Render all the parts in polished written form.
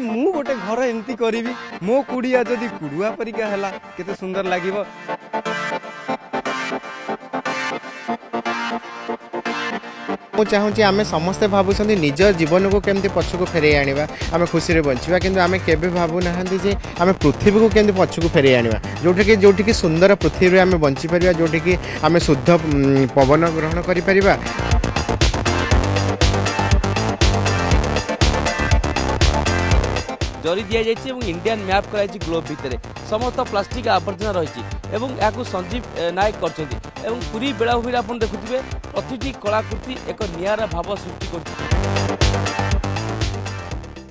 मु गोटे घर एमती करी मो कुड़िया जदि कुड़ुआ परिका है केते सुंदर लगे। मु चाहूँगी आम समस्ते भावुं निज जीवन को केमती पछक फेरे आने आम खुशी बंचा कि आम के भावुना जे आम पृथ्वी को केमती पछक फेरे आने जोटिकी सुंदर पृथ्वी आम बंचीपर जोटिकी आम शुद्ध पवन ग्रहण कर। जरी दि जाइए इंडियन मैप कराई ग्लोब भितर समस्त प्लास्टिक आवर्जना रही संजीव नायक कर पूरी बेलाभूमि आप देखुए प्रति कलाकृति एक निरा भाव सृष्टि कर।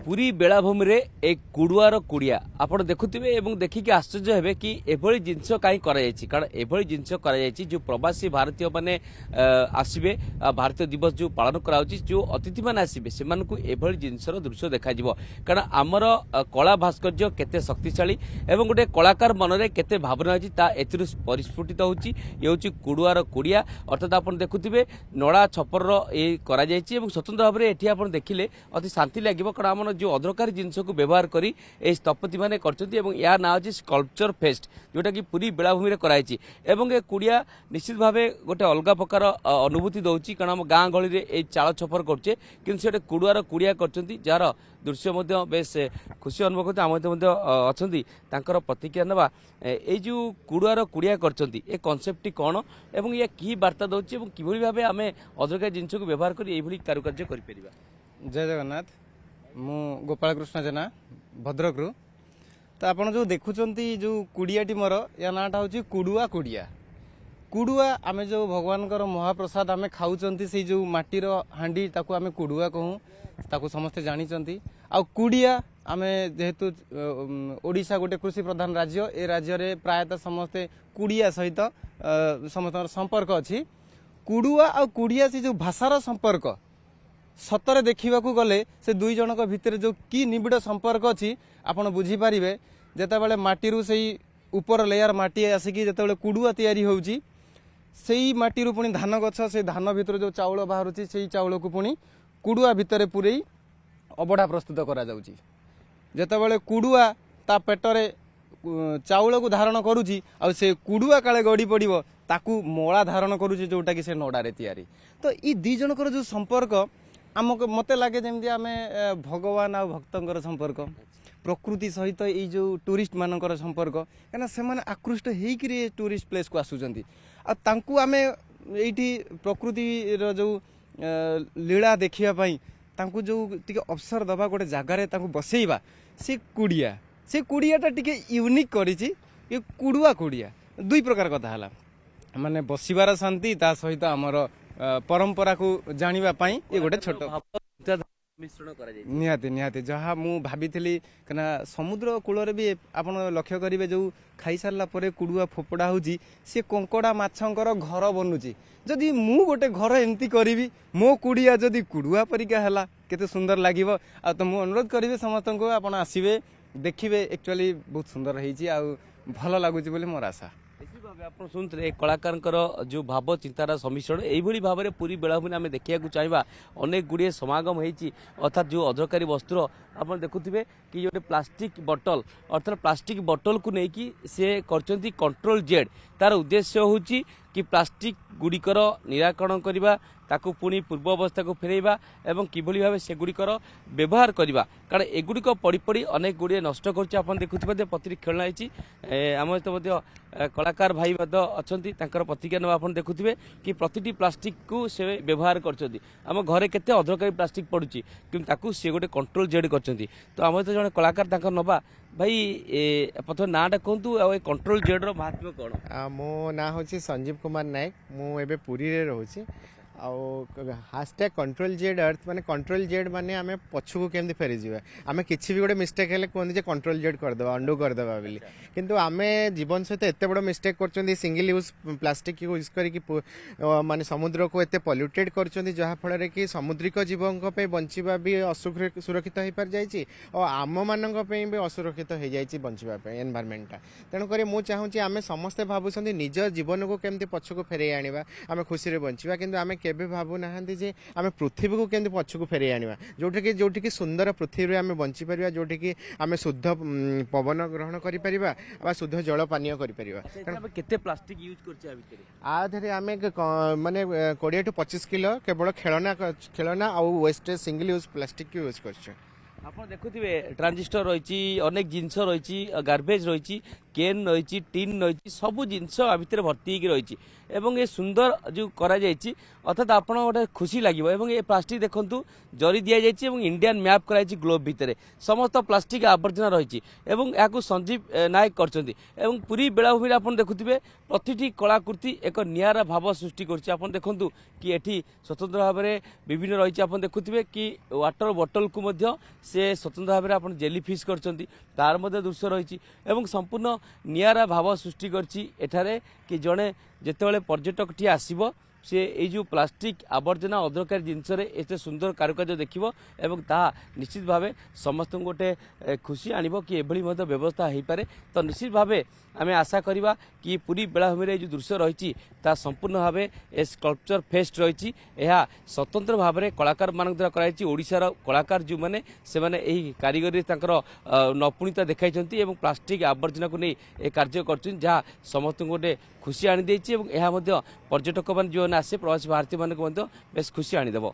पूरी बेलाभूमि रे एक कुड़ुआर कुड़िया आपड़ देखुवे देखिकी आश्चर्य हेबे कि एभली जिनस कहीं कराई कारण एभली जिनस कराई जो प्रवासी भारतीय माने आसबे भारतीय दिवस जो पालन कराउछि जो अतिथि माने आसबे सेमानकु एभली जिनसर दृश्य देखा जिवो कारण आमर कला भास्कर्य केते शक्तिशाली एवं गोटे कलाकार मनरे केते भावना अछि ता एथिरु परिस्फुटित होछि। ये होछि कुड़ुआर कुड़िया अर्थात आपण देखुथिबे नड़ा छपर ए करा जायछि एवं स्वतंत्र भाव में एठी आपण देखिले अति शांति लागिवो कारण आमर जो अदरकारी जिनस को व्यवहार करी ए स्थपति माने करछन्ती एवं या ना अछि स्कल्पचर फेस्ट जोटा कि पूरी बेलाभूमि रे कराइछि एवं ए कुड़िया निश्चित भावे गोटे अलगा प्रकार अनुभूति दउछि कारण हम गाँ गहली रे ए चाळ छपर करछे किंतु सेटे कुड़ुआर कुड़िया करछन्ती जार दृश्य मध्य बेस खुशी अनुभव करते आम मध्य अछन्ती तांकर प्रतिक्रिया नबा ए जो कुड़ुआर कुड़िया करछन्ती ए कॉन्सेप्ट कौन एवं या की वार्ता दउछि एवं किभली भावे आमे अदरकारी जिनस को व्यवहार करी एभली कारुकार्य करि परिबा। जय जगन्नाथ मु गोपाल कृष्ण जेना भद्रक रु तो आपड़ जो देखुंत जो कुड़ियाटी मोर या नाटा हूँ कुड़ुआ कुड़िया। कुड़ुआ आम जो भगवान महाप्रसाद आम खाऊँ से जो माटीर हांडी ताकू आम कुड़ुआ कहूँ ताकू समस्ते जानी आ कुड़िया आम जेहेतु ओडिशा गोटे कृषि प्रधान राज्य ए राज्य रे प्रायतः समस्ते कुड़िया सहित समस्त संपर्क अच्छी। कुड़ुआ आ कुड़िया से जो भाषार संपर्क सतरे देखा गले से दुई जनक भितर जो की निबिड़ संपर्क अच्छी आपड़ बुझीपारे जिते माटी से ऊपर लेयर माटी आसिकी जिते कुड़ुआ तैयारी होउची से माटी पुणी धान गछ से धान भितर जो चाउल बाहर से चाउल को पुणी कुड़ुआ भितर पूरे अबड़ा प्रस्तुत करा जाउची। जिते कुड़ुआ ता पेटरे चाउल को धारण करुची आ से कुड़ुआ काले गड़ी पड़ो ताकू मला धारण करुची जोटा कि से नड़ारे तैयारी। तो ये दी जनकर जो संपर्क आमको मत लगे जमी आम भगवान आ भक्तर संपर्क प्रकृति सहित ये जो टूरिस्ट मानकर संपर्क कहीं से आकृष्ट होकर टूरिस्ट प्लेस को आसुँच आम ये प्रकृति जो लीला देखापी जो टी अवसर दबा गोटे जगार बसैबा से कुड़ियाटा टी यूनिक करी कुड़ुआ कुड़िया दुई प्रकार कथा है माने बसबार शांति ता सहित आमर परंपरा को जानापी ये गोटे छोट निहाती निहाती जहाँ मु भाभी कना समुद्र कूल भी आप लक्ष्य करेंगे जो खाई सारा पर कुड़ुआ फोपड़ा होची सी कंकड़ा माछंकर घर बनूची जदि मु गोटे घर एमती करी मो कुड़िया जदि कुड़ुआ परिका है केते सुंदर लगे। आ तो मु अनुरोध करी समस्त को आप आसवे देखिए एक्चुअली बहुत सुंदर होती भल लगुच मोर आशा। आप शुणुते कलाकार जो भाव चिंतार समिश्रण यही भाव में पूरी बेलाभूमि आम देखा चाहिए अनेक गुड़िए समागम होती अर्थात जो अदरकारी वस्त्र आप देखुए कि जो प्लास्टिक बटल अर्थात प्लास्टिक बटल को लेकिन से कर कंट्रोल जेड तार उद्देश्य हूँ कि प्लास्टिक गुड़िकर निराकरण करवा ताकू पुणी पूर्व अवस्था को फेरइबा एवं किभली भाव से गुड़िकर व्यवहार करवा कारण एगुड़िक पड़ी पड़ी अनेक गुड़िए नष्ट कर देखुए प्रति खेलना आम सहित कलाकार भाई अच्छा प्रतिज्ञा ना आप देखुए कि प्रति प्लास्टिक को से व्यवहार करम घरे केते अदरकारी प्लास्टिक पड़ुची कि सी गोटे कंट्रोल जेड कर तो आम तो जड़े कलाकार नवा भाई प्रथम नाटा कहतु आ कंट्रोल जेड्र महात्म्य कौन। मो ना हूँ संजीव कुमार नायक मुझे पुरी रे रोचे हाशटैग कंट्रोल जेड अर्थ माने कंट्रोल जेड माने आम पछकू केमती फेरी जावा आम किसी भी गोटे मिस्टेक हेल्ले कहते कंट्रोल जेड करदे अंडू करदे बोली किंतु आम जीवन सहित एत बड़ मिस्टेक कर सिंगल यूज प्लास्टिक यूज करके माने समुद्र को एत पल्यूटेड कर जहाँफल कि समुद्रिक जीवन बंचवा भी असुरक्षित हो पार जाइए और आम मान भी असुरक्षित हो जाए बंचापी एनवायरमेंटा तेणुक मुझे आम समस्ते भावुं निज जीवन को केमती पछकू फेरे आने आम खुशी बंचा किंतु आम केबे भाबु नाहांती जे आमे पृथ्वी को केंदि पछकु फेरै आनिबा जोठी कि सुंदर पृथ्वी रे आमे बंची परिबा जोठी कि आमे शुद्ध पवन ग्रहण करि परिबा बा शुद्ध जल पानीय करि परिबा केते प्लास्टिक यूज करछे आ भितरे आ धरे आमे माने 20 टू 25 किलो केवल खेलना आ वेस्टेज सिंगल यूज प्लास्टिक के यूज करछे ଆପଣ ଦେଖୁଥିବେ ଟ୍ରାଞ୍ଜିଷ୍ଟର ରହିଛି ଅନେକ ଜିନିଷ ରହିଛି ଗାର୍ବେଜ ରହିଛି କେନ୍ ରହିଛି ଟିନ୍ ରହିଛି ସବୁ ଜିନିଷ ଆ ଭିତରେ ଭର୍ତ୍ତି ହେଇକି ରହିଛି ଏବଂ ଏ ସୁନ୍ଦର ଯେଉଁ କରାଯାଇଛି ଅର୍ଥାତ୍ ଆପଣ ଗୋଟେ ଖୁସି ଲାଗିବ ଏବଂ ଏ ପ୍ଲାଷ୍ଟିକ ଦେଖନ୍ତୁ ଜରି ଦିଆଯାଇଛି ଏବଂ ଇଣ୍ଡିଆନ୍ ମ୍ୟାପ୍ କରାଯାଇଛି ଗ୍ଲୋବ୍ ଭିତରେ ସମସ୍ତ ପ୍ଲାଷ୍ଟିକ ଆବର୍ଜନା ରହିଛି ଏବଂ ଏହାକୁ ସଞ୍ଜୀବ ନାୟକ କରିଛନ୍ତି ଏବଂ ପୁରୀ ବେଳାଭୂମିରେ ଆପଣ ଦେଖୁଥିବେ ପ୍ରତିଟି କଳାକୃତି ଏକ ନିଆରା ଭାବ ସୃଷ୍ଟି କରୁଛି ଆପଣ ଦେଖନ୍ତୁ କି ଏଠି ସ୍ୱତନ୍ତ୍ର ଭାବରେ ବିଭିନ୍ନ ରହିଛି ଆପଣ ଦେଖୁଥିବେ କି ୱାଟର ବୋଟଲକୁ ମଧ୍ୟ ସେ ସ୍ୱତନ୍ତ୍ର ଭାବରେ ଆପଣ ଜେଲି ଫିସ୍ କରିଛନ୍ତି ତାର ମଧ୍ୟ ଦୃଶ୍ୟ ରହିଛି ଏବଂ ସମ୍ପୂର୍ଣ୍ଣ ନିଆରା ଭାବ ସୃଷ୍ଟି କରିଛି ଏଠାରେ କି ଜଣେ ଯେତେବେଳେ ପର୍ଯ୍ୟଟକଟିଏ ଆସିବ ସେ এই যে প্লাষ্টিক আবর্জনা অদরকারি জিনিসরে এতে সুন্দর কারুকার্য দেখব এবং তাহা নিশ্চিত ভাবে সমস্ত গোটে খুশি আনব কি এভাবে মধ্যে ব্যবস্থা হয়ে পড়ে তো নিশ্চিত ভাবে আমি আশা করা কি পুরী বেলাভূমির যে দৃশ্য রয়েছে তা সম্পূর্ণ ভাবে এ স্কল্পচর ফেস্ট রয়েছে এহা স্বতন্ত্র ভাবে কলাকার মান দ্বারা করা ওড়িশার কলাকার যে সে এই কারিগরি তাঁর নপুণতা দেখাইছেন এবং প্লাষ্টিক আবর্জনা নিয়ে এ কার্য করছেন যা সমস্ত গোটে খুশি আনি দিয়েছে এবং এহা মধ্যে পর্যটক মানে যে আসে প্রবাসী ভারতীয় মানুষ বেশ খুশি আনিদেব।